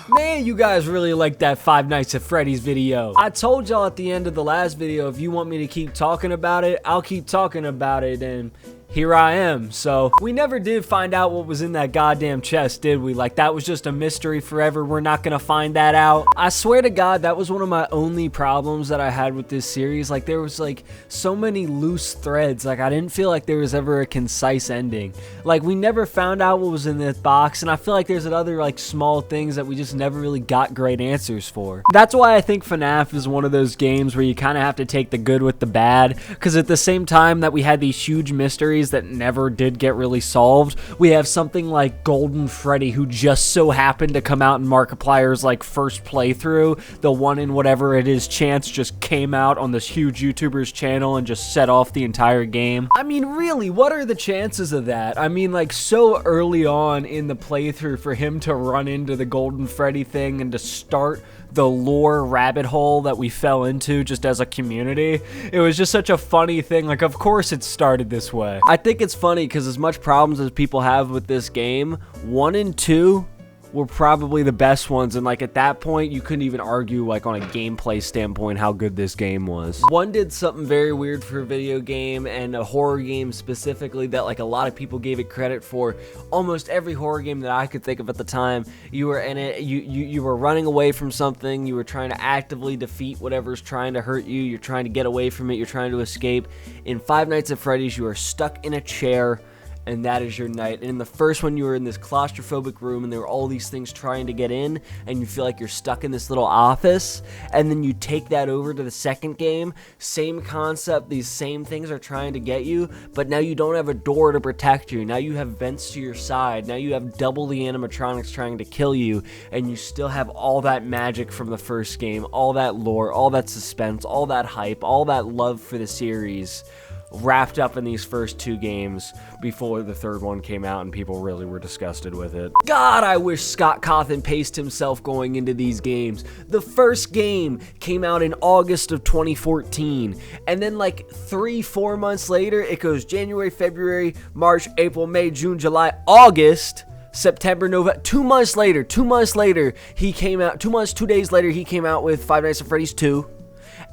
Man, you guys really like that Five Nights at Freddy's video. I told y'all at the end of the last video, if you want me to keep talking about it, I'll keep talking about it, and here I am. So we never did find out what was in that goddamn chest, did we? Like, that was just a mystery forever. We're not gonna find that out. I swear to God, that was one of my only problems that I had with this series. Like, there was like so many loose threads. Like, I didn't feel like there was ever a concise ending. Like, we never found out what was in this box, and I feel like there's other like small things that we just never really got great answers for. That's why I think FNAF is one of those games where you kind of have to take the good with the bad, because at the same time that we had these huge mysteries that never did get really solved, we have something like Golden Freddy, who just so happened to come out in Markiplier's like first playthrough. The one in whatever it is chance just came out on this huge YouTuber's channel and just set off the entire game. I mean, really, what are the chances of that? I mean, like, so early on in the playthrough for him to run into the Golden Freddy thing and to start the lore rabbit hole that we fell into just as a community. It was just such a funny thing. Like, of course it started this way. I think it's funny because as much problems as people have with this game, 1 and 2 were probably the best ones, and like at that point you couldn't even argue like on a gameplay standpoint how good this game was. 1 did something very weird for a video game, and a horror game specifically, that like a lot of people gave it credit for. Almost every horror game that I could think of at the time, you were in it, you were running away from something, you were trying to actively defeat whatever's trying to hurt you, you're trying to get away from it, you're trying to escape. In Five Nights at Freddy's, you are stuck in a chair, and that is your night. And in the first one, you were in this claustrophobic room, and there were all these things trying to get in, and you feel like you're stuck in this little office. And then you take that over to the second game, same concept, these same things are trying to get you, but now you don't have a door to protect you. Now you have vents to your side. Now you have double the animatronics trying to kill you, and you still have all that magic from the first game, all that lore, all that suspense, all that hype, all that love for the series wrapped up in these first 2 games before the third one came out and people really were disgusted with it. God, I wish Scott Cawthon paced himself going into these games. The first game came out in August of 2014, and then like 3-4 months later, it goes January, February, March, April, May, June, July, August, September, November. 2 months later, he came out. 2 days later, he came out with Five Nights at Freddy's 2,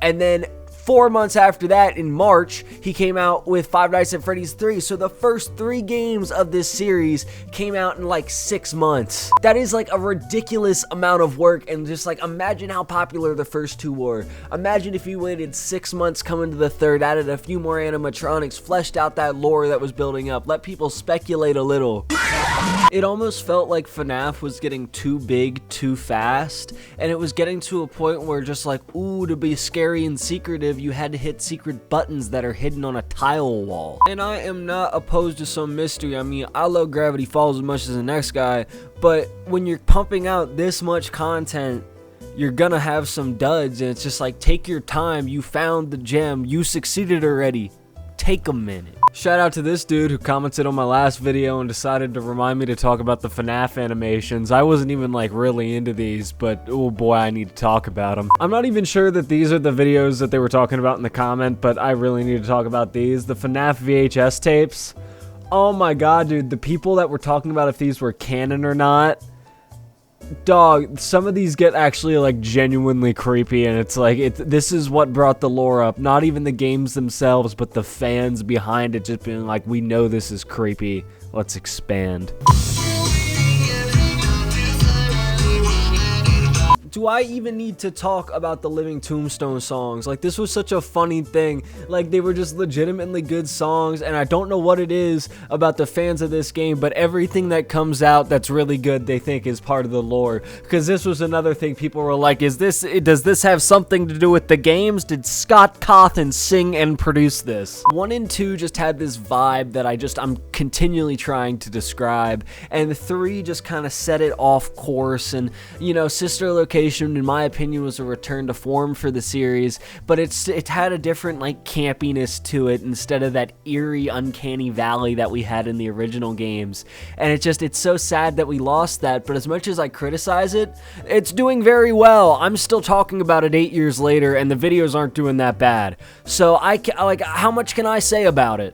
and then 4 months after that, in March, he came out with Five Nights at Freddy's 3. So the first 3 games of this series came out in like 6 months. That is like a ridiculous amount of work, and just like imagine how popular the first 2 were. Imagine if you waited 6 months coming to the third, added a few more animatronics, fleshed out that lore that was building up, let people speculate a little. It almost felt like FNAF was getting too big too fast, and it was getting to a point where just like, ooh, to be scary and secretive, you had to hit secret buttons that are hidden on a tile wall. And I am not opposed to some mystery. I mean, I love Gravity Falls as much as the next guy, but when you're pumping out this much content, you're gonna have some duds, and it's just like, take your time. You found the gem, you succeeded already. Take a minute. Shout out to this dude who commented on my last video and decided to remind me to talk about the FNAF animations. I wasn't even like really into these, but oh boy, I need to talk about them. I'm not even sure that these are the videos that they were talking about in the comment, but I really need to talk about these. The FNAF VHS tapes. Oh my god, dude, the people that were talking about if these were canon or not. Dog, some of these get actually like genuinely creepy, and it's like this is what brought the lore up. Not even the games themselves, but the fans behind it just being like, we know this is creepy, let's expand. Do I even need to talk about the Living Tombstone songs? Like, this was such a funny thing. Like, they were just legitimately good songs, and I don't know what it is about the fans of this game, but everything that comes out that's really good, they think is part of the lore. Because this was another thing people were like, does this have something to do with the games? Did Scott Cawthon sing and produce this? 1 and 2 just had this vibe that I'm continually trying to describe, and 3 just kind of set it off course, and, you know, Sister Location, in my opinion, was a return to form for the series, but it had a different like campiness to it instead of that eerie, uncanny valley that we had in the original games. And it's so sad that we lost that, but as much as I criticize it, it's doing very well. I'm still talking about it 8 years later, and the videos aren't doing that bad. So how much can I say about it?